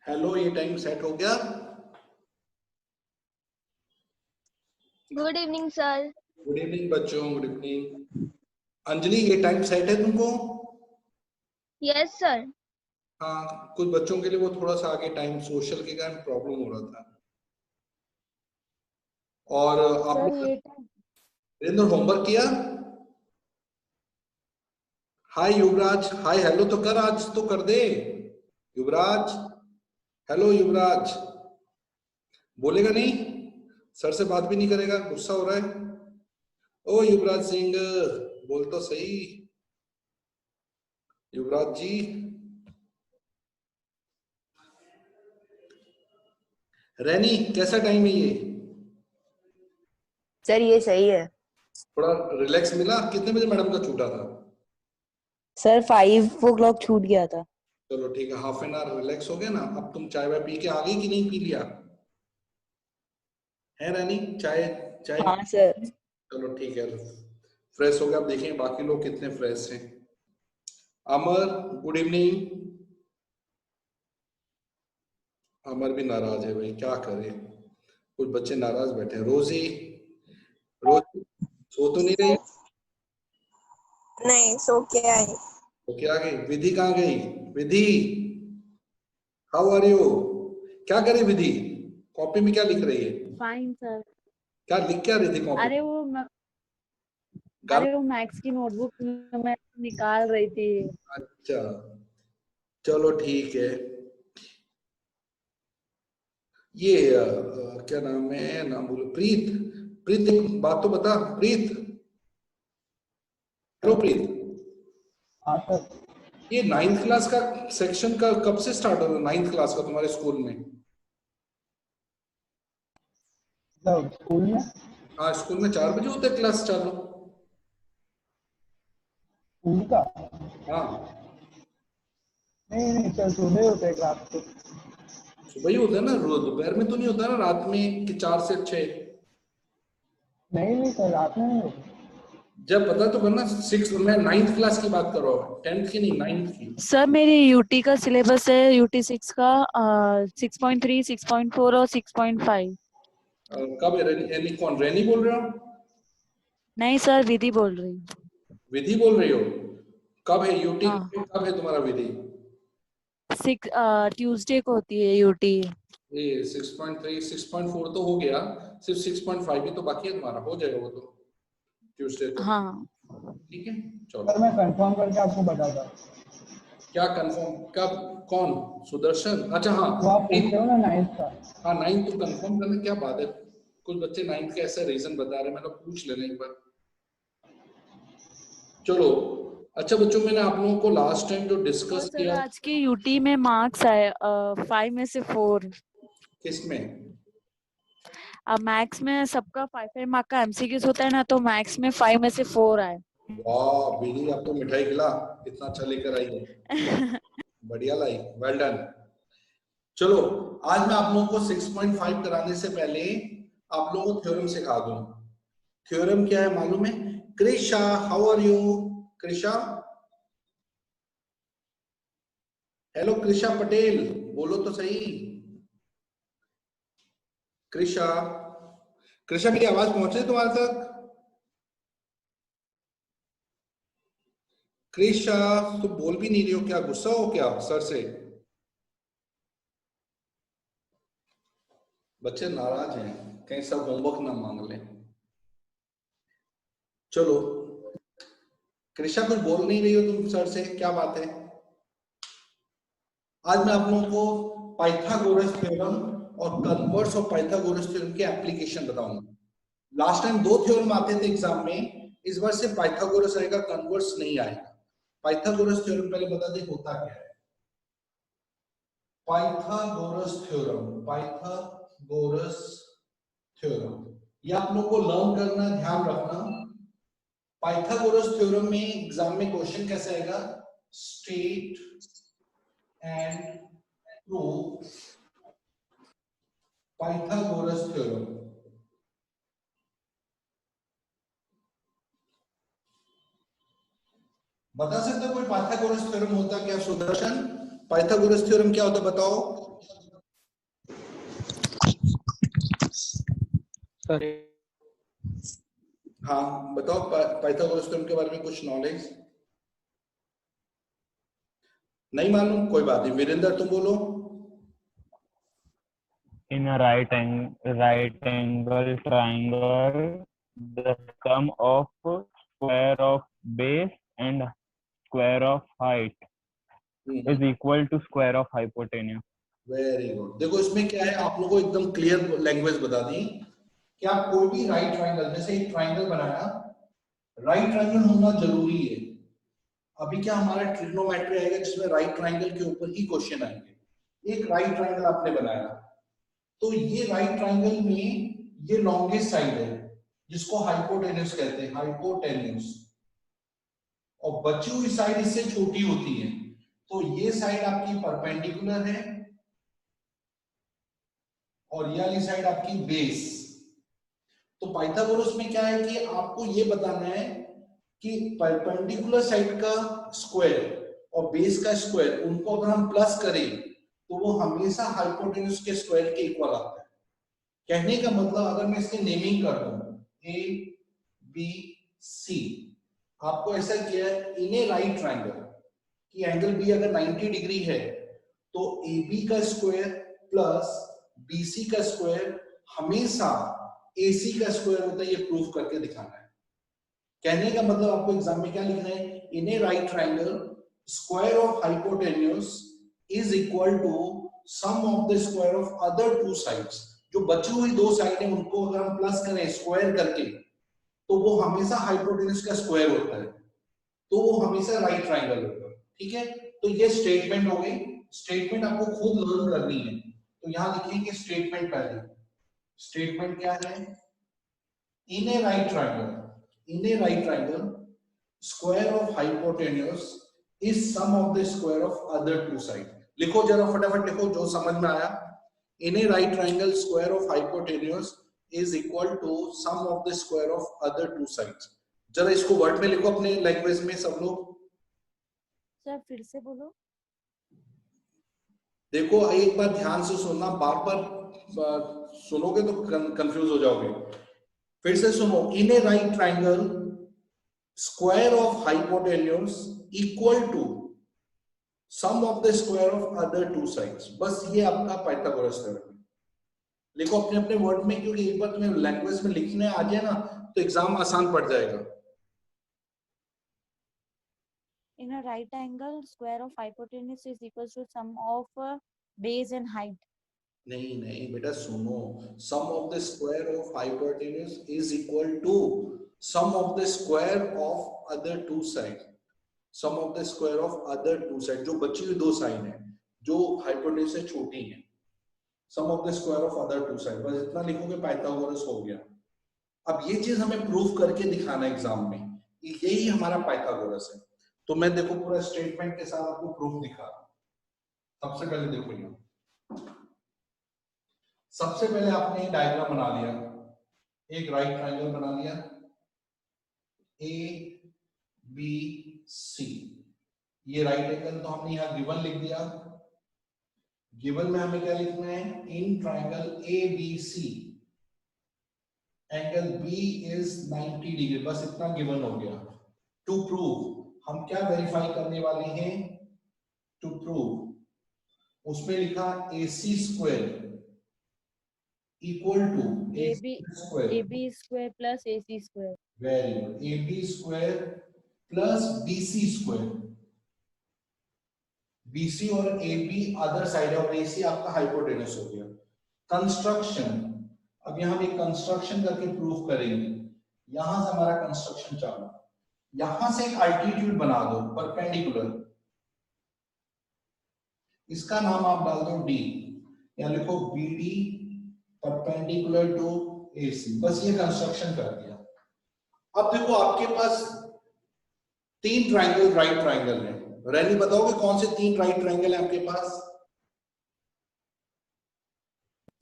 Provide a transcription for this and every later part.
Hello, ये time set हो गया? Good evening sir. Good evening बच्चों, गुड इवनिंग। अंजलि, ये टाइम सेट है तुमको? Yes sir. हाँ, कुछ बच्चों के लिए वो थोड़ा सा आगे टाइम सोशल के कारण प्रॉब्लम हो रहा था। और आप लोग होमवर्क किया? हाय युवराज, हाय हेलो तो कर, आज तो कर दे युवराज। हेलो युवराज, बोलेगा नहीं? सर से बात भी नहीं करेगा, गुस्सा हो रहा है। ओ युवराज सिंह, बोल तो सही युवराज जी। रैनी, कैसा टाइम है ये? सर ये सही है। थोड़ा रिलैक्स मिला? कितने बजे मैडम का छूटा था? सर 5 o'clock छूट गया था। चलो ठीक है, हाफ एन आवर रिलैक्स हो गया ना। अब तुम चाय वाय पी के आ गई कि नहीं पी लिया है रैनी? चाय चाय हाँ सर। चलो ठीक है, फ्रेश हो गया। अब देखें बाकी लोग कितने फ्रेश हैं। अमर, गुड इवनिंग। अमर भी नाराज है भाई, क्या करे, कुछ बच्चे नाराज बैठे हैं। रोजी, रोज सो तो नहीं रही? नहीं, सो के आई। तो क्या गई? विधि कहाँ गई? विधि, हाउ आर यू? क्या करे विधि? कॉपी में क्या लिख रही है? Fine sir. क्या लिख क्या रही थी कॉपी? अरे वो मैथ्स की नोटबुक मैं निकाल रही थी। अच्छा, चलो ठीक है। ये क्या नाम है, नाम बोलो, प्रीत। प्रीत एक बात तो बता प्रीत। हेलो प्रीत। हाँ सर। ये 9th क्लास का सेक्शन का कब से स्टार्ट हो रहा है? 9th क्लास का तुम्हारे स्कूल में? स्कूल में? हाँ, स्कूल में 4 बजे होता है क्लास चालू। स्कूल का? हाँ, नहीं सर, सुबह होते हैं क्लास तो। सुबह ही होता है ना, रोज दोपहर में तो नहीं होता ना, रात में कि 4 से 6? नहीं सर, रात में नहीं होते। जब पता तो करना। 6 मैं 9th क्लास की बात कर रहा हूँ, 10th की नहीं, 9th की। सर मेरी यूटी का सिलेबस है, यूटी 6 का 6.3, 6.4 और 6.5। कब है? रैनी कौन? रैनी बोल रहे हो? नहीं सर, विधि बोल रही हूँ। विधि बोल रही हो? कब है यूटी? हाँ, कब है तुम्हारा विधि? 6 ट्यूसडे को होती है यूटी। ये 6.3 6.4 तो हो गया, सिर्फ 6.5 ही तो बाकी है तुम्हारा, हो जाएगा वो तो ट्यूसडे को। हाँ ठीक है, चलो। सर मैं कंफर्म करके आपको बताता हूँ। क्या कंफर्म? कब? कौन? सुदर्शन? अच्छा हाँ, तो आप पूछते हो ना 9th का। हाँ 9th तो कंफर्म करना, क्या बात है। कुछ बच्चे 9th के ऐसा रीजन बता रहे हैं, मतलब पूछ लेना एक बार। चलो अच्छा बच्चों, मैंने आप लोगों को लास्ट टाइम जो और डिस्कस सर किया। आज की यूटी में मार्क्स आए 5 में से 4। किसमें? अब मैथ्स में सबका 5 मार्क का एमसीक्यूज होता है ना, तो मैथ्स में 5 में से 4 आए। वाह बीड़ी, आप तो मिठाई खिला, इतना अच्छा लेकर आई है। बढ़िया लाई, वेल डन। चलो, आज मैं आप लोगों को 6.5 कराने से पहले आप लोगों को थ्योरम सिखा दूं। थ्योरम क्या है मालूम है? Krisha, how are you? Krisha, hello Krisha Patel, बोलो तो सही। कृषा, कृषा मेरी आवाज पहुंचे तुम्हारे तक? कृषा, तुम बोल भी नहीं रही हो, क्या गुस्सा हो क्या सर से? बच्चे नाराज हैं, कहीं सब होमवर्क ना मांग लें। चलो कृषा, कुछ बोल नहीं रही हो तुम सर से, क्या बात है? आज मैं आप लोगों को पाइथागोरस थ्योरम और कन्वर्स ऑफ पाइथागोरस थ्योरम की एप्लीकेशन बताऊंगा। लास्ट टाइम 2 थ्योरम आते थे एग्जाम में, इस बार से पाइथागोरस आएगा, कन्वर्स नहीं आएगा। पाइथागोरस थ्योरम पहले बता दे होता क्या है। पाइथागोरस थ्योरम, पाइथागोरस थ्योरम, ये आप लोग को लर्न करना, ध्यान रखना। पाइथागोरस थ्योरम में एग्जाम में क्वेश्चन कैसे आएगा, state and prove Pythagoras theorem. बता सकते हो कोई पाइथागोरस थ्योरम होता क्या सुदर्शन? पाइथागोरस थ्योरम क्या होता बताओ। सर हाँ बताओ पाइथागोरस थ्योरम के बारे में कुछ नॉलेज नहीं मालूम, कोई बात नहीं। वीरेंद्र तुम बोलो। In a right angle triangle, the sum of square of base and square of height is equal to square of hypotenuse. Very good. देखो इसमें क्या है, आप लोगों को एकदम क्लियर लैंग्वेज बता दी कि आप कोई भी राइट ट्राइंगल, जैसे एक ट्राइंगल बनाया, राइट ट्राइंगल होना जरूरी है। अभी क्या हमारा ट्रिग्नोमेट्री आएगा जिसमें राइट ट्राइंगल के ऊपर ही क्वेश्चन आएंगे। एक राइट ट्राइंगल आपने बनाया, तो ये राइट ट्राइंगल में ये लॉन्गेस्ट साइड है जिसको हाइपोटेन्यूस कहते हैं, हाइपोटेन्यूस, और बची हुई साइड इससे छोटी होती है। तो ये साइड आपकी परपेंडिकुलर है और ये वाली साइड आपकी बेस। तो पाइथागोरस में क्या है कि आपको ये बताना है कि परपेंडिकुलर साइड का स्क्वायर और बेस का स्क्वायर, उनको अगर हम प्लस करें तो वो हमेशा हाइपोटेन्यूस के स्क्वायर के इक्वल आता है। कहने का मतलब अगर मैं इसकी नेमिंग कर दूं ए बी सी, आपको ऐसा किया है इन ए राइट ट्राइंगल कि एंगल बी अगर 90 डिग्री है तो ए बी का स्क्वायर प्लस बीसी का स्क्वायर हमेशा एसी का स्क्वायर होता है। ये प्रूफ करके दिखाना है। कहने का मतलब आपको एग्जाम में क्या लिखना है, in a right triangle square of hypotenuse is equal to sum of the square of other two sides. जो बची हुई दो साइड है उनको अगर हम प्लस करें स्क्वायर करके तो वो हमेशा हाइपोटेन्यूस का स्क्वायर होता है, तो वो हमेशा राइट ट्राइंगल होता है। ठीक है, तो ये स्टेटमेंट हो गई। स्टेटमेंट आपको खुद लर्न करनी है, तो यहां लिखेंगे स्टेटमेंट पहले। स्टेटमेंट क्या है, in a right triangle square of hypotenuse is sum of the square of other two side. लिखो जरा फटाफट लिखो जो समझ में आया। In a right triangle square of hypotenuse is equal to sum of the square of other two sides. जरा इसको वर्ड में लिखो अपने लैंग्वेज में सब लोग। सर फिर से बोलो। देखो एक बार ध्यान से सुनना, बार बार सुनोगे तो कंफ्यूज हो जाओगे। फिर से सुनो, in a right triangle square of hypotenuse equal to sum of the square of other two sides. बस ये आपका पाइथागोरस थ्योरम है। लिखो अपने अपने वर्ड में, क्योंकि एक बार तुम्हें लैंग्वेज में लिखने आ जाए ना तो एग्जाम आसान पड़ जाएगा। In a right angle, square of hypotenuse is equal to sum of base and height. नहीं नहीं बेटा सुनो, sum of the square of hypotenuse is equal to sum of the square of other two side. Sum of the square of other two side, जो बची हुई दो side है जो हाइपोटेन्यूस से छोटी है। Sum of the square of other two side, बस इतना लिखोगे पाइथागोरस हो गया। अब ये चीज हमें प्रूफ करके दिखाना एग्जाम में, यही हमारा पाइथागोरस है। तो मैं देखो पूरा स्टेटमेंट के साथ आपको प्रूफ दिखा रहा हूं। सबसे पहले देखो ये, सबसे पहले आपने डायग्राम बना लिया, एक राइट ट्राइंगल बना लिया ए बी सी। ये राइट एंगल तो हमने यहां गिवन लिख दिया। गिवन में हमें क्या लिखना है, in triangle A B C angle B is 90 degree. बस इतना गिवन हो गया। टू प्रूव हम क्या वेरीफाई करने वाले हैं, टू प्रूव उसमें लिखा AC square equal to AB square plus AC square. Very good, AB square plus BC square. BC और AB अदर साइड है और AC आपका हाइपोटेन्यूस हो गया। कंस्ट्रक्शन, अब यहां हम एक कंस्ट्रक्शन करके प्रूफ करेंगे। यहां से हमारा कंस्ट्रक्शन चालू, यहां से एक अल्टीट्यूड बना दो परपेंडिकुलर, इसका नाम आप डाल दो D, या लिखो BD परपेंडिकुलर टू AC। बस ये कंस्ट्रक्शन कर दिया। अब देखो आपके पास 3 ट्राइंगल राइट ट्राइंगल है। रैनी बताओगे कौन से 3 राइट ट्राइंगल है आपके पास?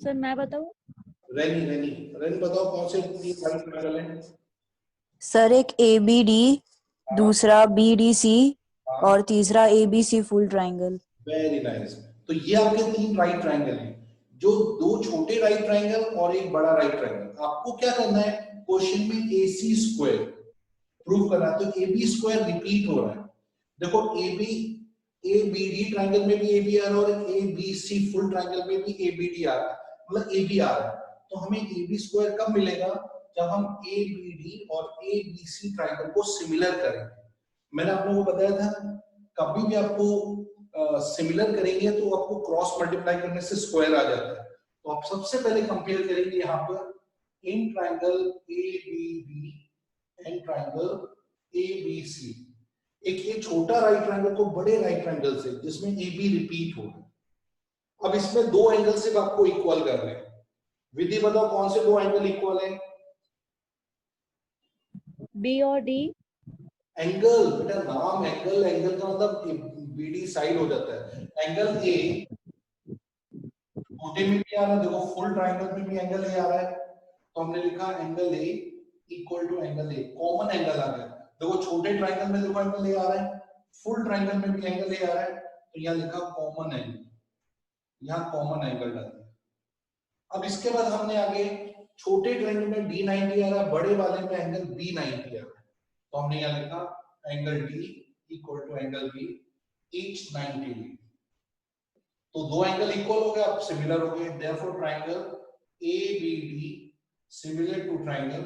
सर मैं बताऊं? रैनी बताओ कौन से 3 राइट ट्राइंगल है? सर एक ABD, दूसरा BDC और तीसरा ABC full triangle. Very nice. तो ये आपके 3 राइट ट्राइंगल हैं, जो 2 छोटे राइट ट्राइंगल और एक बड़ा राइट ट्राइंगल। आपको क्या करना है, क्वेश्चन में AC स्क्वायर प्रूव करना है। तो AB स्क्वायर रिपीट हो रहा है। देखो ABD ट्राइंगल में भी AB आ रहा है और ABC फुल ट्राइंगल में भी ABD आ रहा है, मतलब AB आ रहा है। तो हमें AB स्क्वायर कब मिलेगा? जब हम ABD और ABC ट्राइंगल को सिमिलर करेंगे। मैंने आप लोगों को बताया था कभी भी आपको सिमिलर करेंगे तो आपको क्रॉस मल्टीप्लाई करने से स्क्वायर आ जाता है। तो आप सबसे पहले कंपेयर करेंगे यहाँ पर in triangle ABD and triangle ABC। एक ये छोटा राइट ट्राइंगल को बड़े राइट ट्राइंगल से जिसमें AB रिपीट हो रहा है। अब इसमें 2 एंगल सिर्फ आपको इक्वल कर रहे हैं। विधि बताओ कौन से 2 एंगल इक्वल है? B और D। एंगल, बेटा नाम एंगल, एंगल का मतलब BD साइड हो जाता है। एंगल A छोटे में भी आ रहा है, देखो फुल ट्राइंगल में भी एंगल A आ रहा है, तो हमने लिखा angle A equal to angle A, common angle आ गया। देखो छोटे ट्राइंगल में देखो एंगल A आ रहा है, फुल ट्राइंगल में भी एंगल A आ रहा है, तो यहाँ लिखा कॉमन एंगल, यहाँ कॉमन एंगल डाल दिया। अब इसके बाद हमने आगे छोटे ट्राइंगल में D90 आ रहा है, बड़े वाले में एंगल B90 आ रहा है, तो हमने यहाँ लिखा angle D equal to angle B each 90 degree. तो 2 एंगल इक्वल हो गए, अब सिमिलर हो गए। Therefore triangle ABD similar to triangle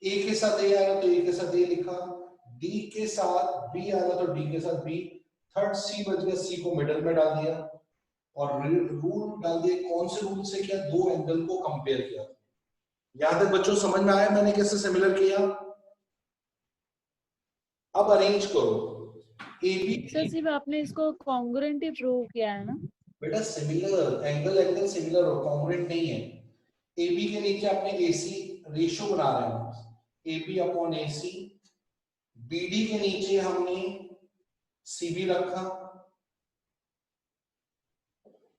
A के साथ A आ रहा तो A के साथ A लिखा, D के साथ B आ रहा तो D के साथ B, थर्ड C बच गया, C को मिडल में डाल दिया और रूल डाल दिए। कौन से रूल से किया? 2 एंगल को कंपेयर किया। याद है बच्चों, समझ में आया मैंने कैसे सिमिलर किया? अब अरेंज करो AB। सर सिर्फ आपने इसको कॉन्ग्रुएंट ही प्रूव किया है ना? बेटा सिमिलर एंगल सिमिलर हो, कॉन्ग्रुएंट नहीं है। AB के नीचे आपने AC रेशियो बना रहे हैं, AB अपॉन AC। BD के नीचे हमने CB रखा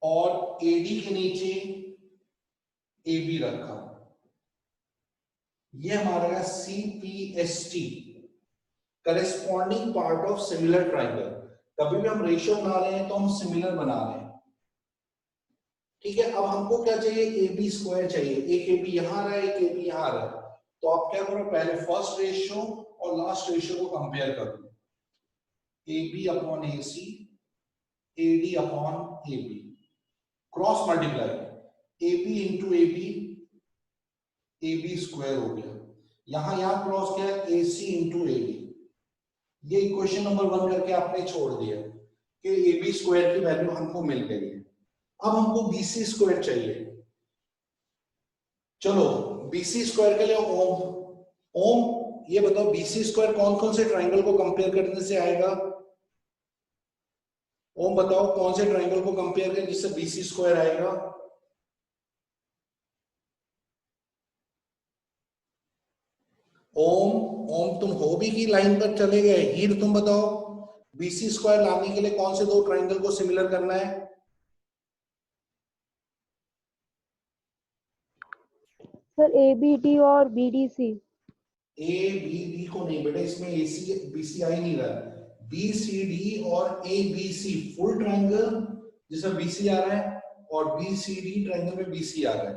और AD के नीचे AB रखा। ये हमारा CPST, corresponding part of similar triangle. कभी भी हम रेशियो बना रहे हैं तो हम सिमिलर बना रहे हैं, ठीक है। अब हमको क्या चाहिए? AB स्क्वायर चाहिए। एक AB यहाँ आ रहा है, एक AB यहाँ आ रहा है, तो आप क्या करो, पहले फर्स्ट रेशियो और लास्ट रेशियो को कंपेयर कर दो। AB upon AC, AD upon AB, cross multiply, AB into AB, AB square हो गया। यहाँ क्रॉस किया, AC इंटू AB। ये इक्वेशन नंबर 1 करके आपने छोड़ दिया कि AB स्क्वायर की वैल्यू हमको मिल गई है। अब हमको BC स्क्वायर चाहिए। चलो BC स्क्वायर के लिए ओम ये बताओ BC स्क्वायर कौन कौन से ट्राइंगल को कंपेयर करने से आएगा? ओम बताओ कौन से ट्राइंगल को कंपेयर करें जिससे BC स्क्वायर आएगा? ओम तुम हो भी की लाइन पर चले गए। हीर तुम बताओ BC स्क्वायर लाने के लिए कौन से 2 ट्राइंगल को सिमिलर करना है? सर ABD और BDC। ABD को नहीं बेटा, इसमें AC BC आ ही नहीं रहा है। BCD और ABC फुल ट्राइंगल जिसमें BC आ रहा है और BCD ट्राइंगल में BC आ रहा है,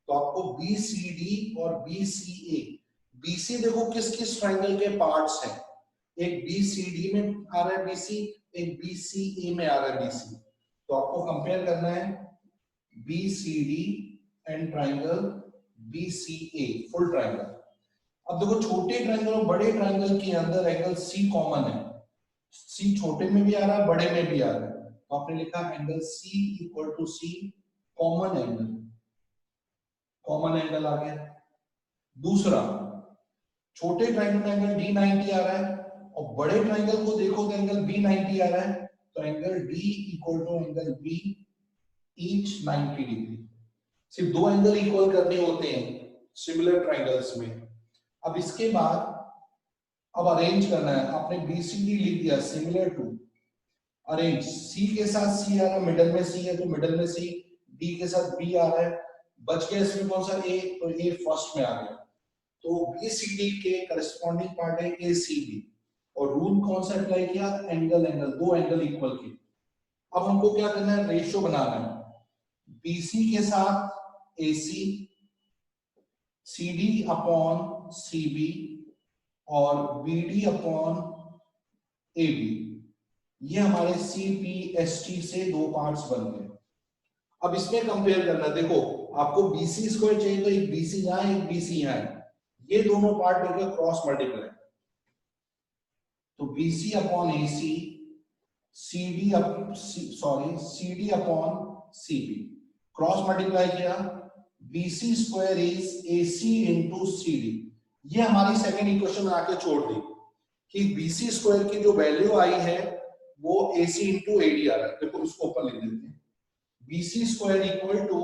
तो आपको BCD और BCA। BC देखो किस किस ट्राइंगल के पार्ट्स हैं, एक BCD में आ रहा है BC, एक BCA में आ रहा है BC, तो आपको कंपेयर करना है BCD and triangle BCA full triangle. अब देखो छोटे ट्राइंगल और बड़े ट्राइंगल के अंदर एंगल C कॉमन है, C छोटे में भी आ रहा है बड़े में भी आ रहा है, तो आपने लिखा angle C equal to C common angle आ गया। दूसरा छोटे ट्राइंगल में एंगल D90 आ रहा है और बड़े ट्राइंगल को देखो तो एंगल B90 आ रहा है, तो angle D equal to angle B each 90 degree. सिर्फ 2 एंगल इक्वल करने होते हैं सिमिलर ट्राइंगल्स में। अब इसके बाद अब अरेंज करना है, आपने BCD लिख दिया, सिमिलर टू अरेंज, C के साथ C आ रहा है, मिडल में C है तो मिडल में C, D के साथ B आ रहा है, बच गया इसमें कौन सा A, तो A फर्स्ट में आ गया, तो BCD के करस्पॉन्डिंग पार्ट है ACB, और रूल कौन सा अप्लाई किया, एंगल, दो एंगल इक्वल की। अब हमको क्या करना है, रेशियो बनाना है, BC के साथ AC, CD अपॉन CB और BD अपॉन AB, ये हमारे CPST से दो पार्ट्स बन गए। अब इसमें कंपेयर करना, देखो आपको BC स्क्वायर चाहिए तो एक BC यहाँ है, एक BC यहाँ है, ये दोनों पार्ट लेकर क्रॉस मल्टीप्लाई, तो BC upon AC, CD upon CB, cross multiply किया, BC square is AC into CD, ये हमारी सेकेंड इक्वेशन में आके छोड़ दी कि BC स्क्वायर की जो वैल्यू आई है वो AC इंटू AD आ रहा है। देखो इसको ऊपर लिख देते हैं, BC स्क्वायर इक्वल टू,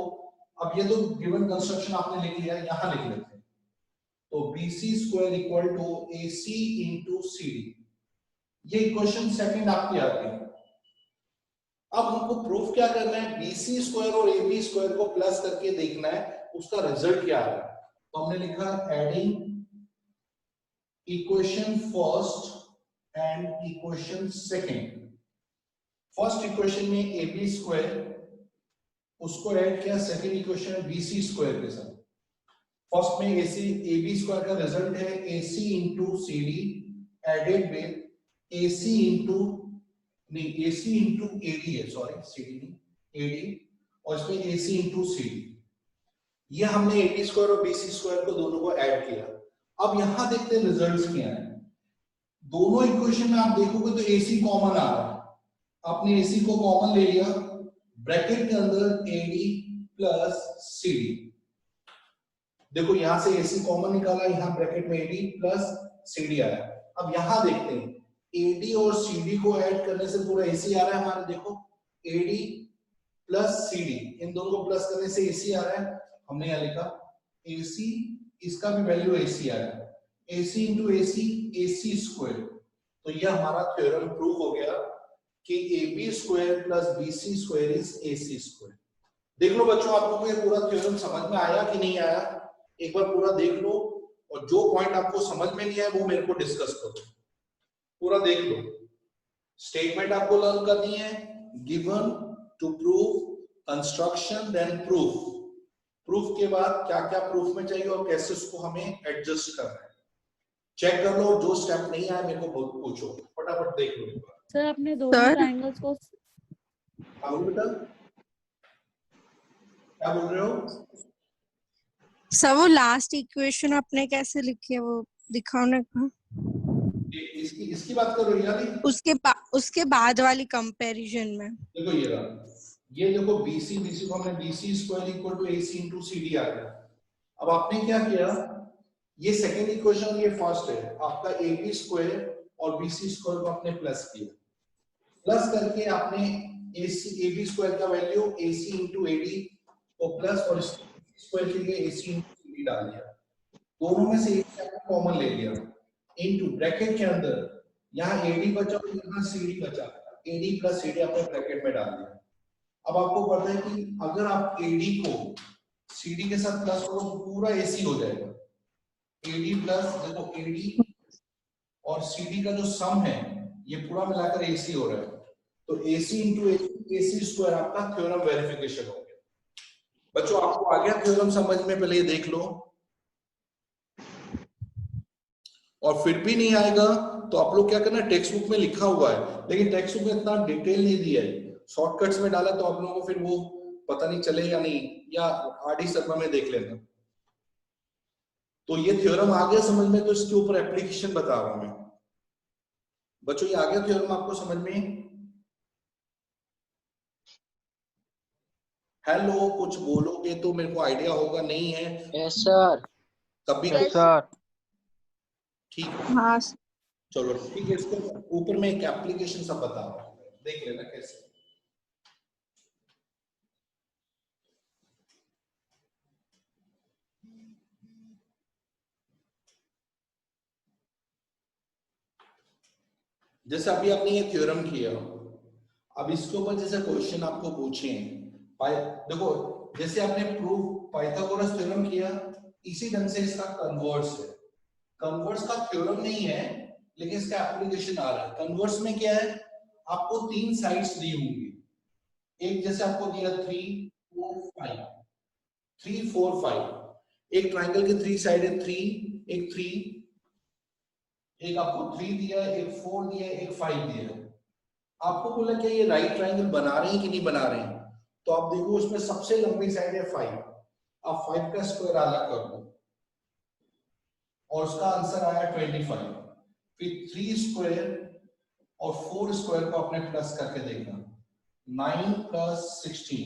अब ये तो गिवन कंस्ट्रक्शन आपने लिख लिया, यहां लिख लेते हैं, तो BC square equal to AC into CD, ये इक्वेशन सेकंड आपकी आ गई। अब हमको प्रूफ क्या करना है, BC स्क्वायर और AB स्क्वायर को प्लस करके देखना है उसका रिजल्ट क्या आ रहा है, तो हमने लिखा adding equation first and equation second. First equation में AB स्क्वायर, उसको ऐड किया सेकंड इक्वेशन में BC स्क्वायर के साथ। फर्स्ट में AB स्क्वायर का रिजल्ट है AC into CD added with AC into AD है, सॉरी CD नहीं AD, और इसमें AC इंटू CD, ये हमने AB स्क्वायर और BC स्क्वायर को दोनों को ऐड किया। अब यहां देखते हैं रिजल्ट्स क्या है, दोनों इक्वेशन में आप देखोगे तो AC कॉमन आ रहा है, आपने AC को कॉमन ले लिया, ब्रैकेट के अंदर AD प्लस CD, देखो यहां से AC कॉमन निकाला, यहां ब्रैकेट में AD प्लस CD आया। अब यहां देखते हैं AD और CD को ऐड करने से पूरा AC आ रहा है हमारे, देखो AD प्लस CD, इन दोनों को प्लस करने से AC आ रहा है, हमने यहां लिखा AC, इसका भी वैल्यू AC आ रहा है, AC इंटू AC स्क्वायर, तो यह हमारा थ्योरम प्रूव हो गया कि AB square plus BC square is AC square. देख लो बच्चों, आप लोगों को ये पूरा थ्योरम समझ में आया कि नहीं आया, एक बार पूरा देख लो, और जो पॉइंट आपको समझ में नहीं आया वो मेरे को डिस्कस करो, पूरा देख लो। स्टेटमेंट आपको लर्न करनी है, given to prove, construction, then proof, proof के बाद क्या क्या प्रूफ में चाहिए और कैसे उसको हमें एडजस्ट करना है, चेक कर लो, जो स्टेप नहीं आया मेरे को पूछो, फटाफट देख लो एक बार। सर अपने दोनों ट्रायंगल्स को, क्या बोल बेटा, क्या बोल रहे हो? सर वो लास्ट इक्वेशन आपने कैसे लिखी है, वो दिखाओ ना। इसकी बात कर रही है, उसके बाद वाली कंपैरिजन में देखो ये रहा, ये देखो BC को हमने BC square equal to AC into CD आ गया। अब आपने क्या किया, ये सेकेंड इक्वेशन, ये फर्स्ट है आपका, AB स्क्वायर और BC स्क्वायर को आपने प्लस किया, प्लस करके आपने AB स्क्वायर का वैल्यू AC इंटू AD को प्लस, और स्क्वायर के लिए AC इंटू CD डाल दिया, दोनों में से एक आपने कॉमन ले लिया, इनटू ब्रैकेट के अंदर यहाँ AD बचा और यहाँ CD बचा, AD प्लस CD आपने ब्रैकेट में डाल दिया। अब आपको पता है कि अगर आप AD को CD के साथ प्लस करो तो पूरा AC हो जाएगा, AD प्लस, देखो AD और CD का जो सम है ये पूरा मिलाकर AC हो रहा है, तो AC इंटू AC स्क्वायर आपका थ्योरम वेरिफिकेशन हो गया। बच्चों आपको आ गया थ्योरम समझ में, पहले ये देख लो, और फिर भी नहीं आएगा तो आप लोग क्या करना, टेक्स्ट बुक में लिखा हुआ है, लेकिन टेक्स्ट बुक में इतना डिटेल नहीं दिया है, शॉर्टकट्स में डाला तो आप लोगों को फिर वो पता नहीं चले या नहीं, या RD शर्मा में देख लेना। तो ये थ्योरम आ गया समझ में, तो इसके ऊपर एप्लीकेशन बता रहा हूं मैं। बच्चों ये आ गया थ्योरम आपको समझ में? हेलो, कुछ बोलोगे तो मेरे को आइडिया होगा, नहीं है यस सर। तभी Yes, सर ठीक है, हाँ चलो ठीक है, इसको ऊपर में एक एप्लीकेशन सब बता रहा हूं, देख लेना कैसे। जैसे अभी आपने ये थ्योरम किया, अब इसके ऊपर जैसे क्वेश्चन आपको पूछे, देखो जैसे आपने प्रूफ पाइथागोरस थ्योरम किया, इसी ढंग से इसका कन्वर्स है। कन्वर्स का थ्योरम नहीं है लेकिन इसका एप्लीकेशन आ रहा है। कन्वर्स में क्या है, आपको 3 साइड्स दी होंगी, एक जैसे आपको दिया 3 4 5, 3 4 5, एक ट्राइंगल के 3 साइड है 3, एक 3, एक आपको 3 दिया, एक 4 दिया, एक 5 दिया। आपको बोला क्या ये राइट ट्राइंगल बना रहे हैं कि नहीं बना रहे हैं, तो आप देखो उसमें सबसे लंबी साइड है 5, आप 5 का स्क्वायर अलग कर दो और उसका आंसर आया 25। फिर 3 स्क्वायर और 4 स्क्वायर को आपने प्लस करके देखना, 9 प्लस 16,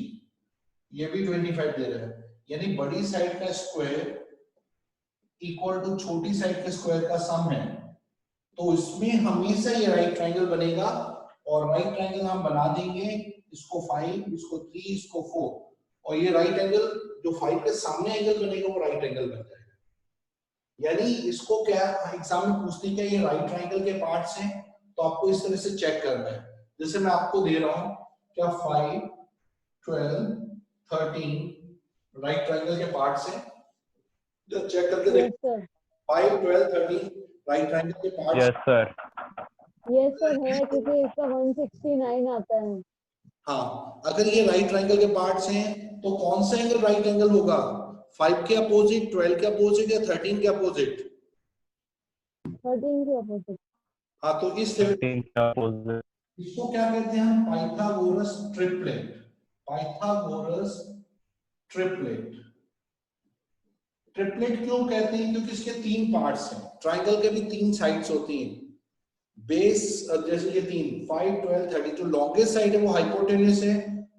ये भी 25 दे रहा है। यानी बड़ी साइड का स्क्वायर इक्वल टू छोटी साइड के स्क्वायर का सम है, तो इसमें हमेशा ये राइट ट्राइंगल बनेगा। और राइट ट्राइंगल हम बना देंगे, इसको 5, इसको 3, इसको 4, और ये राइट एंगल जो 5 के सामने एंगल बनेगा वो राइट एंगल बन जाएगा। यानी इसको क्या एग्जाम में पूछते हैं, क्या ये राइट ट्राइंगल के पार्ट्स हैं, तो आपको इस तरह से चेक करना है। जैसे मैं आपको दे रहा हूं, क्या 5 12 13 राइट ट्राइंगल के पार्ट्स हैं, जब चेक करके देखो 5 12 13 राइट ट्राइंगल के parts. Yes sir. Yes sir है, क्योंकि इसका 169 आता है। हाँ, अगर ये राइट ट्राइंगल के पार्ट्स हैं तो कौन सा एंगल राइट एंगल होगा, 5 के अपोजिट, 12 के अपोजिट या 13 के अपोजिट? 13 के अपोजिट। हाँ, तो इस इसको क्या कहते हैं हम, Pythagoras triplet. Pythagoras triplet. Triplet क्यों कहते हैं, क्योंकि इसके 3 पार्ट्स हैं। ट्राइंगल के भी 3 साइड्स होती हैं, बेस जैसे ये 3 5 12 13, जो लॉन्गेस्ट साइड है वो हाइपोटेन्यूस है,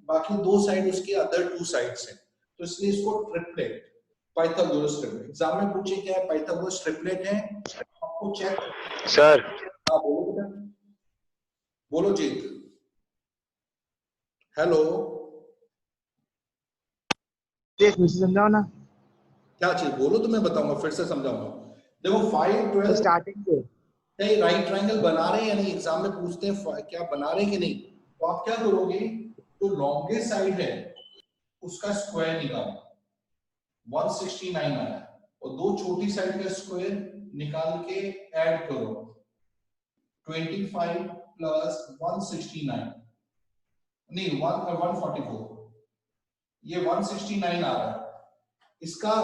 बाकी 2 साइड उसके अदर 2 साइड्स हैं, तो इसलिए इसको ट्रिपलेट, पाइथागोरस ट्रिपलेट। एग्जाम में पूछे क्या है, पाइथागोरस ट्रिपलेट है, आपको चेक सर। हाँ बोलो बेटा, बोलो जीत। हेलो, समझाओ ना, क्या चीज बोलो तो मैं बताऊंगा, फिर से समझाऊंगा। देखो 5 12 स्टार्टिंग से नहीं, राइट ट्राइंगल बना रहे हैं या नहीं, एग्जाम में पूछते हैं क्या बना रहे हैं कि नहीं, तो आप क्या करोगे, जो लॉन्गेस्ट साइड है उसका स्क्वायर निकालो, 169 आया, और 2 छोटी साइड का स्क्वायर निकाल के ऐड करो, 25 प्लस 169 नहीं 144, ये 169 आ रहा है, इसका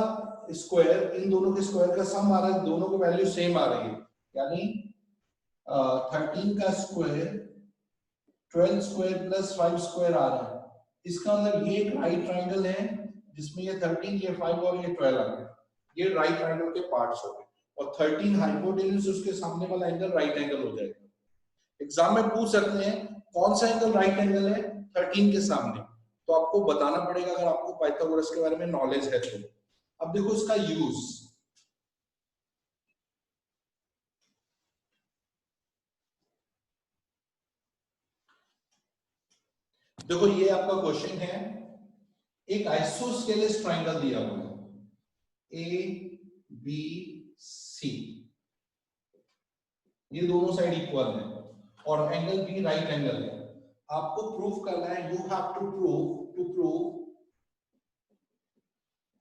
स्क्वायर इन दोनों के स्क्वायर का सम आ रहा है, दोनों की वैल्यू सेम आ रही है, यानी 13 का स्क्वायर 12 स्क्वायर प्लस 5 स्क्वायर आ रहा है। इसका मतलब ये एक राइट ट्राइंगल है जिसमें ये 13, ये 5 और ये 12 आ गया, ये राइट ट्राइंगल के पार्ट्स हो गए, और 13 हाइपोटेन्यूस उसके सामने वाला एंगल राइट एंगल हो जाएगा। एग्जाम में पूछ सकते हैं कौन सा एंगल राइट एंगल है 13 के सामने, तो आपको बताना पड़ेगा अगर आपको पाइथागोरस के बारे में नॉलेज है तो। अब देखो इसका यूज, देखो ये आपका क्वेश्चन है, एक आइसोस्केलेस ट्राइंगल दिया हुआ है ए बी सी, ये दोनों साइड इक्वल है और एंगल बी राइट एंगल है। आपको प्रूफ करना है, you have to prove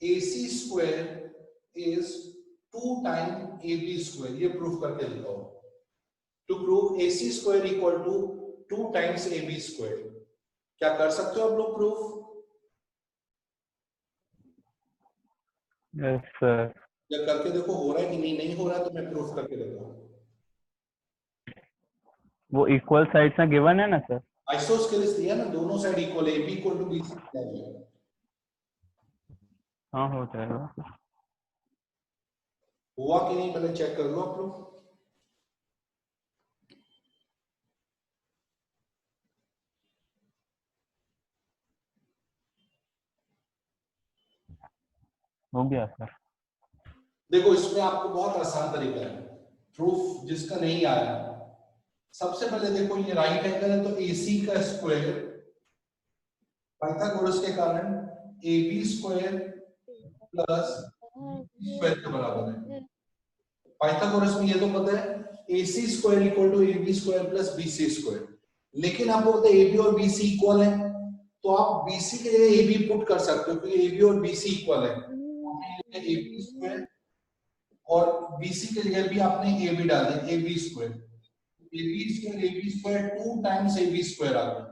AC square is 2 time AB square, ये प्रूफ करके दिखाओ। To prove AC square equal to 2 times AB square, क्या कर सकते हो आप लोग प्रूफ? Yes sir. या करके देखो हो रहा है कि नहीं, नहीं हो रहा है तो मैं प्रूफ करके देता हूं। वो इक्वल साइड्स में गिवन है ना सर? आइसोस्केलेस दिया ना, दोनों साइड इक्वल है, AB इक्वल टू BC। हाँ हो जाएगा। हुआ कि नहीं पहले चेक कर लो आप लोग। हो गया सर। देखो इसमें आपको बहुत आसान तरीका है प्रूफ, जिसका नहीं आया सबसे पहले देखो ये राइट एंगल है तो AC का स्क्वायर पाइथागोरस के कारण AB स्क्वायर प्लस स्क्वायर के बराबर है। पाइथागोरस में ये तो पता है AC square equal to AB square plus BC square, लेकिन आपको पता है AB और BC इक्वल है, तो आप BC के जगह AB पुट कर सकते हो क्योंकि AB और BC इक्वल है, AB स्क्वायर और BC के जगह भी आपने AB डाल दिया, AB square, AB square 2 times AB square आ गया,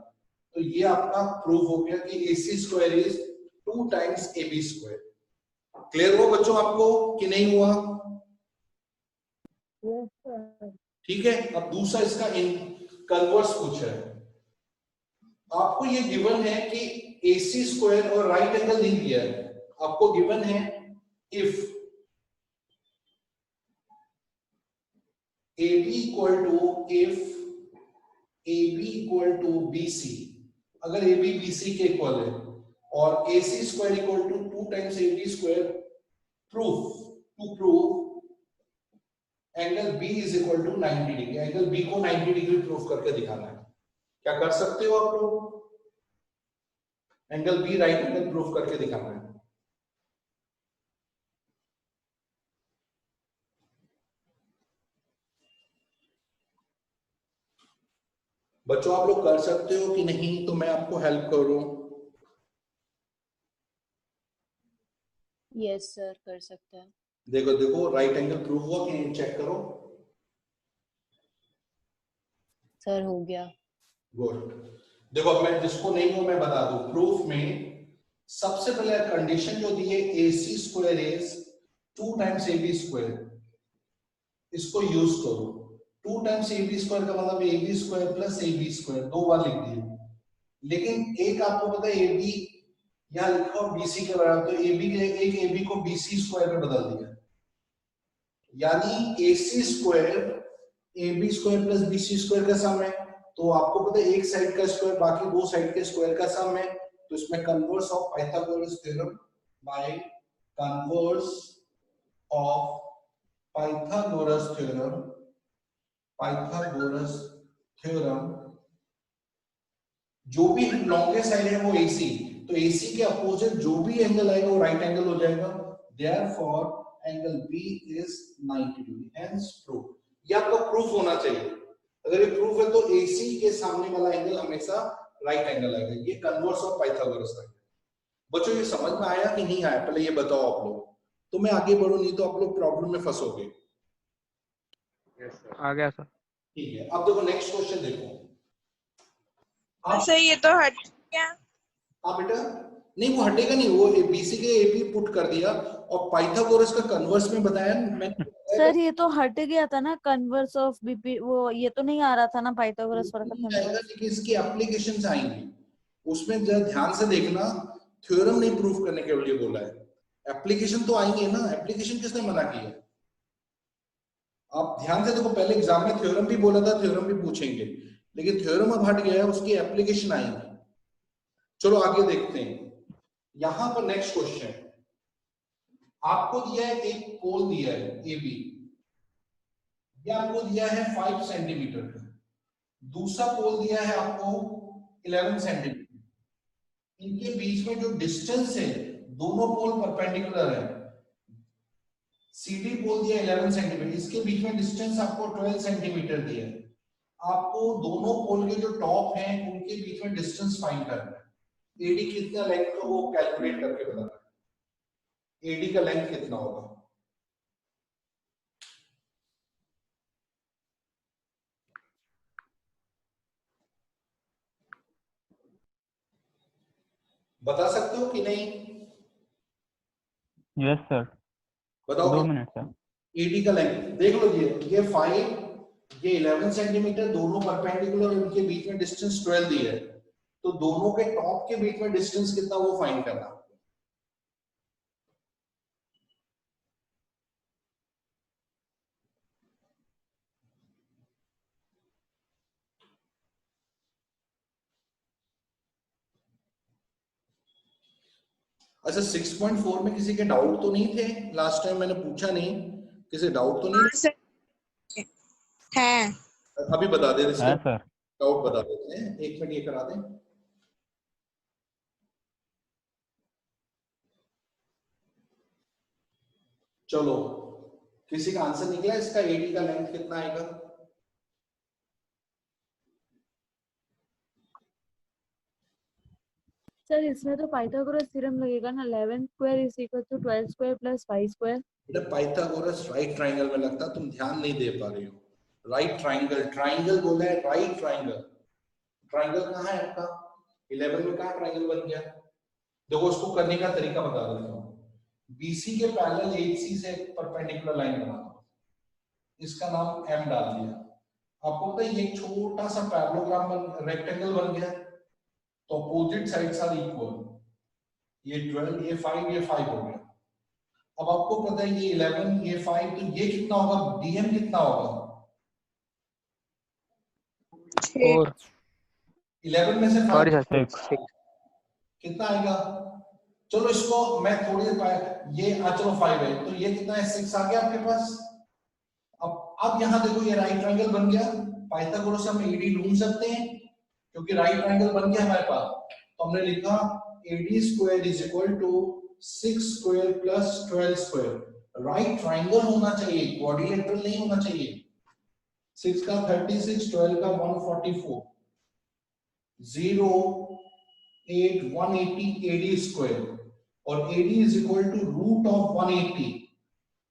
तो ये आपका प्रूफ हो गया कि AC square is 2 times AB square. Clear हुआ बच्चों आपको कि नहीं हुआ? Yes, sir. ठीक है, अब दूसरा इसका कन्वर्स पूछा है, आपको ये गिवन है कि AC स्क्वायर और राइट एंगल नहीं दिया है, आपको गिवन है if AB equal to BC, अगर AB BC के इक्वल है और AC square equal to 2 times AB square, proof angle B is equal to 90 degree, angle B को 90 डिग्री प्रूफ करके दिखाना है। क्या कर सकते हो आप लोग? Angle B right angle proof करके दिखाना है। बच्चों आप लोग कर सकते हो कि नहीं, तो मैं आपको हेल्प करूं? यस सर, कर सकते हैं। देखो राइट एंगल प्रूफ हुआ कि नहीं, चेक करो। सर हो गया। गुड। देखो अब मैं जिसको नहीं हो मैं बता दूं, प्रूफ में सबसे पहले कंडीशन जो दी है AC square is 2 times AB square, इसको यूज करो। 2 टाइम्स AB स्क्वायर का मतलब AB square plus AB square, 2 बार लिख दिया, लेकिन एक आपको पता है AB यहां लिखा हो BC के बराबर, तो AB के एक AB को BC स्क्वायर में बदल दिया, यानी AC square AB square plus BC square का सम है, तो आपको पता है एक साइड का स्क्वायर बाकी दो साइड के स्क्वायर का सम है, तो इसमें converse of Pythagoras theorem by converse of Pythagoras theorem, जो भी लॉन्गेस्ट साइड है वो AC, तो AC के अपोजिट जो भी एंगल आएगा वो राइट एंगल हो जाएगा, therefore angle B is 90 degree, hence proof. ये आपका प्रूफ होना चाहिए, अगर ये प्रूफ है तो AC के सामने वाला एंगल हमेशा राइट एंगल आएगा, ये कन्वर्स ऑफ पाइथागोरस है। बच्चों ये समझ में आया कि नहीं आया, पहले ये बताओ आप लोग, तो मैं आगे बढ़ूं, नहीं तो आप लोग प्रॉब्लम में फंसोगे। आ गया सर। ठीक है, अब देखो नेक्स्ट क्वेश्चन देखो। सर ये तो हट गया। हाँ बेटा, नहीं वो हटेगा नहीं, वो BC के AB पुट कर दिया और पाइथागोरस का कन्वर्स में बताया मैंने। सर ये तो हट गया था ना, कन्वर्स ऑफ बीपी, वो ये तो नहीं आ रहा था ना पाइथागोरस वाला कन्वर्स। लेकिन इसकी एप्लीकेशंस आएंगी, उसमें जरा ध्यान से देखना, थ्योरम नहीं प्रूफ करने के लिए बोला है, एप्लीकेशन तो आएंगे ना, एप्लीकेशन किसने मना किया? आप ध्यान से देखो, पहले एग्जाम में थ्योरम भी बोला था, थ्योरम भी पूछेंगे, लेकिन थ्योरम अब हट गया है, उसकी एप्लीकेशन आएंगी। चलो आगे देखते हैं, यहां पर नेक्स्ट क्वेश्चन आपको दिया है, एक पोल दिया है AB, ये आपको दिया है 5 सेंटीमीटर का, दूसरा पोल दिया है आपको 11 सेंटीमीटर, इनके बीच में जो डिस्टेंस है, दोनों पोल परपेंडिकुलर है, CD पोल दिया 11 सेंटीमीटर, इसके बीच में डिस्टेंस आपको 12 सेंटीमीटर दिया है, आपको दोनों पोल के जो टॉप हैं उनके बीच में डिस्टेंस फाइंड करना है, AD कितना लेंथ का वो कैलकुलेट करके बताना है, AD का लेंथ कितना होगा। बता सकते हो कि नहीं? Yes sir. बताओ 2 मिनट सर। AD का लेंथ देख लो, ये 5, ये 11 सेंटीमीटर, दोनों परपेंडिकुलर, उनके बीच में डिस्टेंस 12 दिया है, तो दोनों के टॉप के बीच में डिस्टेंस कितना वो फाइंड करना। अच्छा 6.4 में किसी के डाउट तो नहीं थे? लास्ट टाइम मैंने पूछा नहीं, किसी डाउट तो नहीं है? अभी बता दे, है सर। डाउट बता देते हैं, 1 मिनट ये करा दें। चलो किसी का आंसर निकला इसका, AD का लेंथ कितना आएगा? सर इसमें तो पाइथागोरस थ्योरम लगेगा ना, 11 square is equal to 12 square plus 5 square. बेटा पाइथागोरस राइट ट्राइंगल में लगता, तुम ध्यान नहीं दे पा रही हो। राइट ट्राइंगल, ट्राइंगल बोला है, राइट ट्राइंगल। ट्राइंगल कहाँ है आपका? 11 में कहाँ ट्राइंगल बन गया? देखो उसको करने का तरीका बता देता हूँ। BC के पैरेलल AC से परपेंडिकुलर लाइन बना दो, इसका नाम M डाल दिया। आपको पता है ये एक छोटा सा पैरेललोग्राम रेक्टेंगल बन गया, तो अपोजिट साइड्स आर इक्वल। ये 12, ये 5, ये 5 हो गया। अब आपको पता है ये 11, ये 5, तो ये कितना होगा? DM कितना होगा? 4 11 में से 5 6 कितना आएगा? चलो इसको मैं थोड़ी देर ये चलो 5 है, तो ये कितना है? 6 आ गया आपके पास। अब यहाँ देखो ये राइट ट्रायंगल बन गया। पाइथागोरस से हम AD ढूंढ सकते हैं क्योंकि राइट ट्रायंगल बन गया हमारे पास। तो हमने लिखा AD square is equal to 6 square plus 12 square. Right triangle होना चाहिए, क्वाड्रिलेटरल नहीं होना चाहिए। 6 का 36, 12 का 144, 0 8 180 AD स्क्वायर, और AD is equal to root of 180।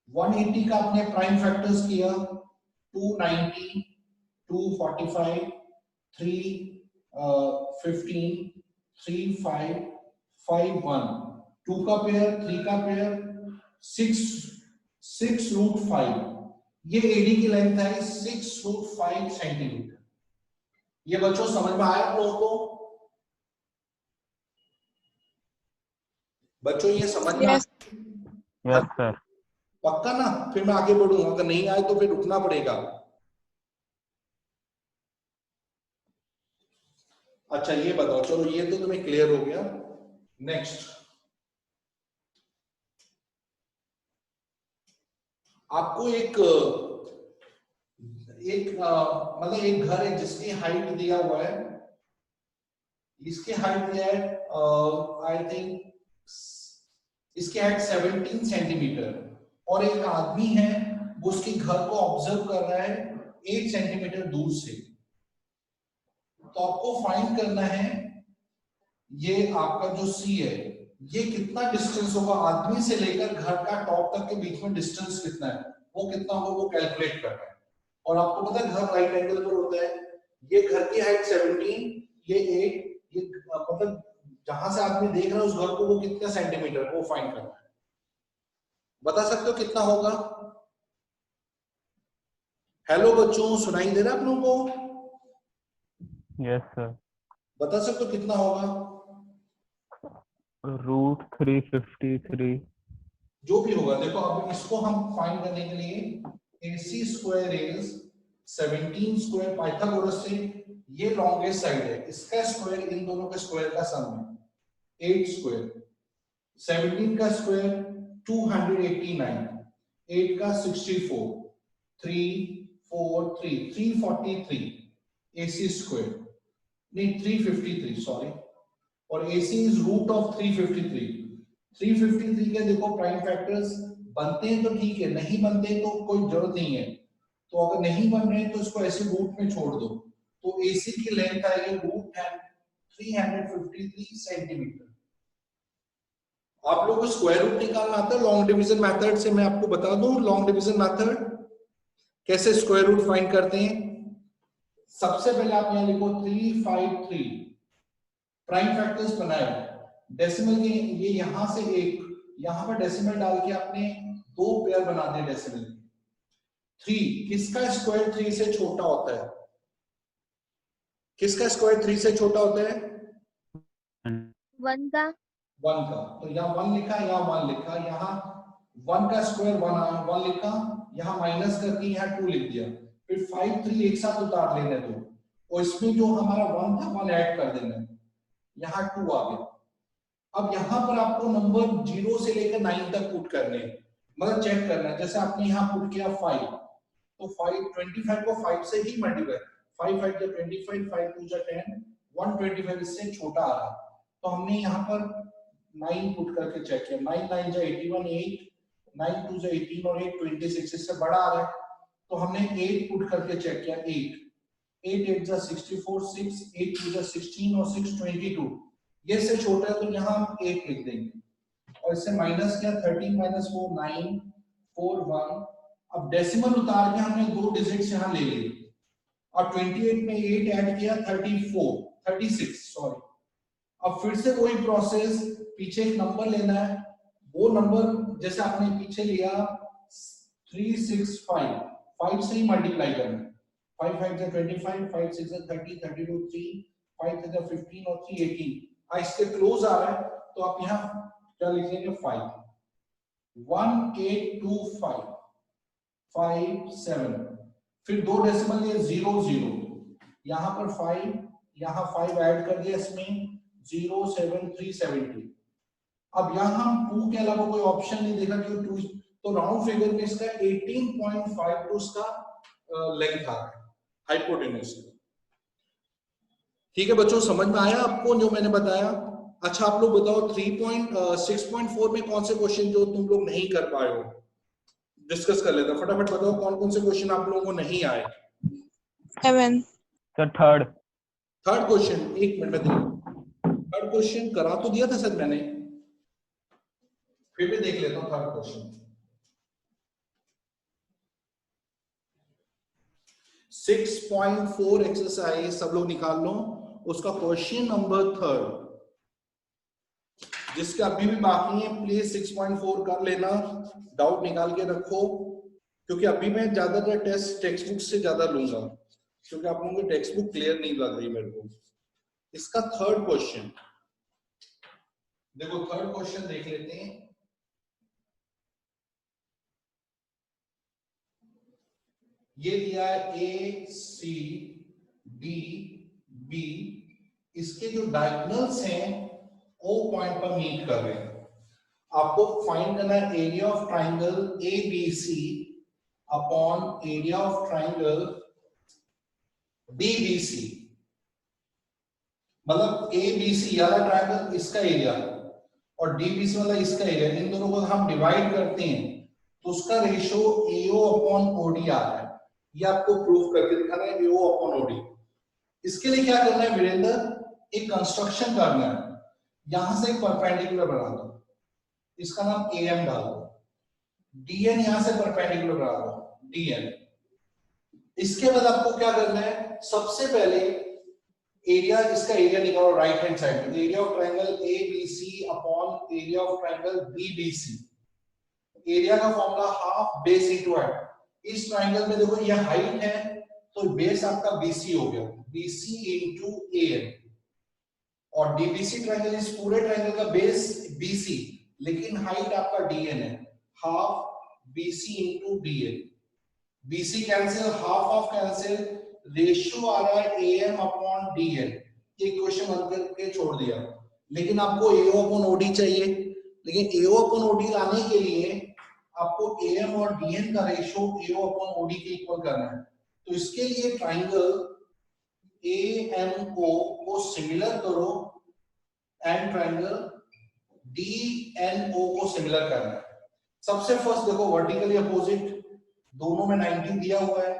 180 का आपने प्राइम फैक्टर्स किया, 290, 245, 315, 35, 51, 2 का पेयर, 3 का पेयर, 6 रूट 5। ये AD की लेंथ है 6 रूट 5 सेंटीमीटर। ये बच्चों समझ में आया आप लोगों को? बच्चों ये समझ में यस सर। पक्का ना? फिर मैं आगे बढ़ूंगा, अगर नहीं आए तो फिर रुकना पड़ेगा। अच्छा ये बताओ, चलो ये तो तुम्हें क्लियर हो गया। नेक्स्ट, आपको एक मतलब एक घर है जिसकी हाइट दिया हुआ है, इसकी हाइट दिया है आई थिंक इसकी हाइट 17 सेंटीमीटर, और एक आदमी है वो उसके घर को ऑब्जर्व कर रहा है 8 सेंटीमीटर दूर से। तो आपको फाइंड करना है ये आपका जो C है ये कितना डिस्टेंस होगा, आदमी से लेकर घर का टॉप तक के बीच में डिस्टेंस कितना है, वो कितना होगा वो कैलकुलेट करना है। और आपको पता है घर राइट एंगल पर होता है। ये घर की हाइट 17, ये 8, ये मतलब जहां से आदमी देख रहा है उस घर को वो कितना सेंटीमीटर, वो फाइंड करना है। बता सकते हो कितना होगा? हेलो बच्चों, सुनाई दे रहा है आप लोगों को? Yes sir. बता सकते हो कितना होगा? रूट 353। जो भी होगा, देखो अब इसको हम फाइंड करने के लिए AC square is 17 square, Pythagoras से ये लॉन्गेस्ट साइड है, इसका स्क्वायर इन दोनों के स्क्वायर का सम है 8 स्क्वायर। 17 का स्क्वायर 289, 8 का 64, 343 AC स्क्वायर, नहीं 353 सॉरी, और AC इज रूट ऑफ 353। 353 के देखो प्राइम फैक्टर्स बनते हैं तो ठीक है, नहीं बनते तो कोई जरूरत नहीं है। तो अगर नहीं बन रहे तो इसको ऐसे रूट में छोड़ दो। तो AC की लेंथ आएगी रूट है 353 सेंटीमीटर। आप लोगों को स्क्वायर रूट निकालना आता है लॉन्ग डिवीजन मेथड से? मैं आपको बता दूं लॉन्ग डिवीजन मेथड कैसे स्क्वायर रूट फाइंड करते हैं। सबसे पहले आप यहां लिखो 353, प्राइम फैक्टर्स बनाए, डेसिमल के ये यहां से एक, यहां पर डेसिमल डाल के आपने 2 पेयर बना दिए डेसिमल के। 3 किसका स्क्वायर 3 से छोटा होता है? किसका स्क्वायर 3 से छोटा होता है? 1 का। 1 का। तो यहाँ 1 लिखा, यहाँ 1 लिखा, यहाँ 1 का स्क्वायर 1 लिखा, यहाँ माइनस करके यहाँ 2 लिख दिया। फिर 5 3 एक साथ उतार लेने दो, और इसमें जो हमारा 1 था 1 ऐड कर देना, यहाँ 2 आ गया। अब यहाँ पर आपको नंबर 0 से लेकर 9 तक पुट करने, मतलब चेक करना है। जैसे आपने यहाँ पुट किया 5, तो 25 को 5 से ही मल्टीप्लाई, 5 5 जा 25, 5 2 जा 10, 125 इससे छोटा आ रहा। तो हमने यहाँ पर 9 पुट करके चेक किया, 9 9 जा 81, 8 9 2 जा 18 और 8 26, इससे बड़ा आ रहा है। तो हमने 8 पुट करके चेक किया, 8 8 8 जा 64, 6 8 2 जा 16 और 6 22, ये से छोटा है तो यहाँ हम 8 लिख देंगे, और इससे माइनस किया 13 माइनस 4 9 4 1। अब डेसिमल उतार के हमने 2 डिजिट्स यहाँ ले लिए, और 28 में 8 ऐड किया 36 सॉरी। अब फिर से वही प्रोसेस, पीछे एक नंबर लेना है, वो नंबर जैसे आपने पीछे लिया 365, 5 से ही मल्टीप्लाई करना है, 5 5 से 25, 5 6 से 30, 32 3, 5 से 15 और 3 18। इसके क्लोज आ रहा है तो आप यहाँ क्या लिखेंगे 5, 1825 5 7, फिर 2 डेसिमल लिए 0 0, यहाँ पर 5, यहाँ 5 ऐड कर दिया इसमें 0 7 3 70। अब यहाँ हम 2 के अलावा कोई ऑप्शन नहीं देखा क्यों 2, तो राउंड फिगर में इसका 18.5 इसका लेंथ आ रहा है, हाइपोटेन्यूज। ठीक है बच्चों, समझ में आया आपको जो मैंने बताया? अच्छा आप लोग बताओ 6.4 में कौन से क्वेश्चन जो तुम लोग नहीं कर पाए हो, डिस्कस कर लेते हैं। फटाफट बताओ कौन कौन से क्वेश्चन आप लोगों को नहीं आए। 7 सर थर्ड क्वेश्चन, एक मिनट में देखो, थर्ड क्वेश्चन करा तो दिया था सर मैंने, फिर भी देख लेता हूँ थर्ड क्वेश्चन। 6.4 एक्सरसाइज सब लोग निकाल लो, उसका क्वेश्चन नंबर 3, जिसके अभी भी बाकी है प्लीज 6.4 कर लेना, डाउट निकाल के रखो, क्योंकि अभी मैं ज्यादातर टेक्स्ट बुक से ज्यादा लूंगा, क्योंकि आप लोगों की टेक्स्ट बुक क्लियर नहीं लग रही मेरे को। इसका थर्ड क्वेश्चन देखो, थर्ड क्वेश्चन देख लेते हैं। ये दिया है ए सी डी बी, इसके जो डायगोनल्स हैं ओ पॉइंट पर मीट कर रहे हैं। आपको फाइंड करना है area of triangle A B C upon area of triangle D B C. मतलब ए बी सी वाला ट्राइंगल इसका एरिया और डी बी सी वाला इसका एरिया, इन दोनों को हम डिवाइड करते हैं तो उसका रेशो एओ अपॉन ओडी आ रहा है। ये आपको प्रूफ करके दिखाना है, एओ अपॉन ओडी। इसके लिए क्या करना है वीरेंद्र, एक कंस्ट्रक्शन करना है, यहां से एक परपेंडिकुलर बना दो, इसका नाम एएम डाल दो, डीएन यहां से परपेंडिकुलर बना दो डीएन। इसके बाद आपको क्या करना है, सबसे पहले एरिया, इसका एरिया निकालो राइट हैंड साइड में, area of triangle A B C upon area of triangle B B C. Area का formula half base into height. इस ट्रायंगल में देखो ये हाइट है तो बेस आपका बीसी हो गया, बीसी इनटू एएन, और डीबीसी ट्रायंगल, इस पूरे ट्रायंगल का बेस बीसी लेकिन हाइट आपका डीएन है, half BC into DN. BC cancel, half of cancel, ratio आ रहा है एएम अपॉन डीएन। ये क्वेश्चन बन करके छोड़ दिया, लेकिन आपको एओ अपॉन ओडी चाहिए, लेकिन एओ अपॉन ओडी लाने के लिए आपको एएम और डीएन का रेशियो एओ अपॉन ओडी के इक्वल करना है। तो इसके लिए ट्राइंगल एएमओ को सिमिलर करो एंड ट्राइंगल डीएनओ को सिमिलर करना है। सबसे फर्स्ट देखो वर्टिकली अपोजिट, दोनों में 90 दिया हुआ है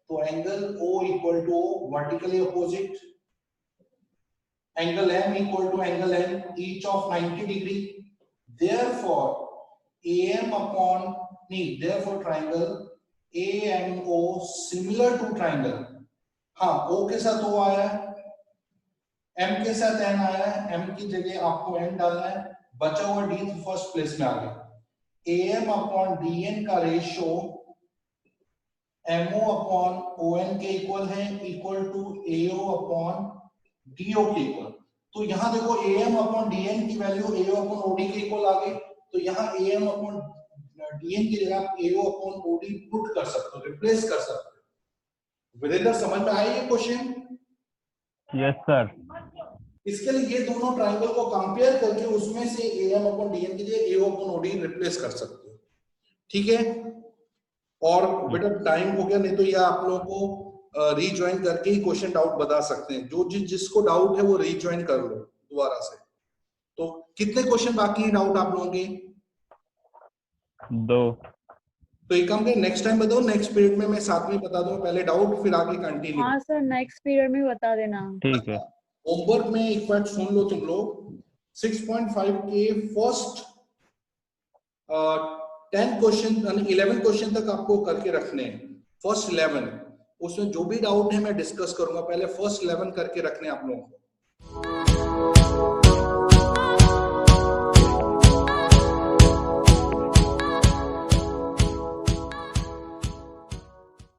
तो angle O equal to vertically opposite, angle M equal to angle N, each of 90 degree. Therefore AM upon therefore triangle AMO similar to triangle, हाँ O के साथ O आया है, M के साथ N आया है, M की जगह आपको N डालना है, बचा हुआ D फर्स्ट प्लेस में आ गया। AM अपॉन DN का रेशियो MO अपॉन ON के इक्वल है, equal to AO upon DO के इक्वल। तो यहाँ देखो AM अपॉन DN की वैल्यू AO अपॉन OD के इक्वल आ गई, तो यहाँ AM अपॉन DN की जगह आप AO अपॉन OD पुट कर सकते हो, रिप्लेस कर सकते हो। वीरेंद्र समझ में आया ये क्वेश्चन? Yes sir. इसके लिए ये दोनों ट्राइंगल को कंपेयर करके उसमें से AM अपॉन DN की जगह AO अपॉन OD रिप्लेस कर सकते हो, ठीक है? और बेटा टाइम हो गया, नहीं तो ये आप लोगों को रीज्वाइन करके ही क्वेश्चन डाउट बता सकते हैं। जो जिसको डाउट है वो रीज्वाइन कर लो दोबारा से। तो कितने क्वेश्चन बाकी हैं डाउट आप लोगों के? 2। तो एक काम करें, नेक्स्ट टाइम बताओ, नेक्स्ट पीरियड में मैं साथ में बता दूंगा, पहले डाउट फिर आगे कंटिन्यू। हाँ सर नेक्स्ट पीरियड में बता देना। ठीक है। होमवर्क में एक बार सुन लो तुम लोग, 6.5 के फर्स्ट 10 क्वेश्चन 11 क्वेश्चन तक आपको करके रखने हैं। फर्स्ट 11 उसमें जो भी डाउट है मैं डिस्कस करूंगा, पहले फर्स्ट 11 करके रखने आप लोगों को।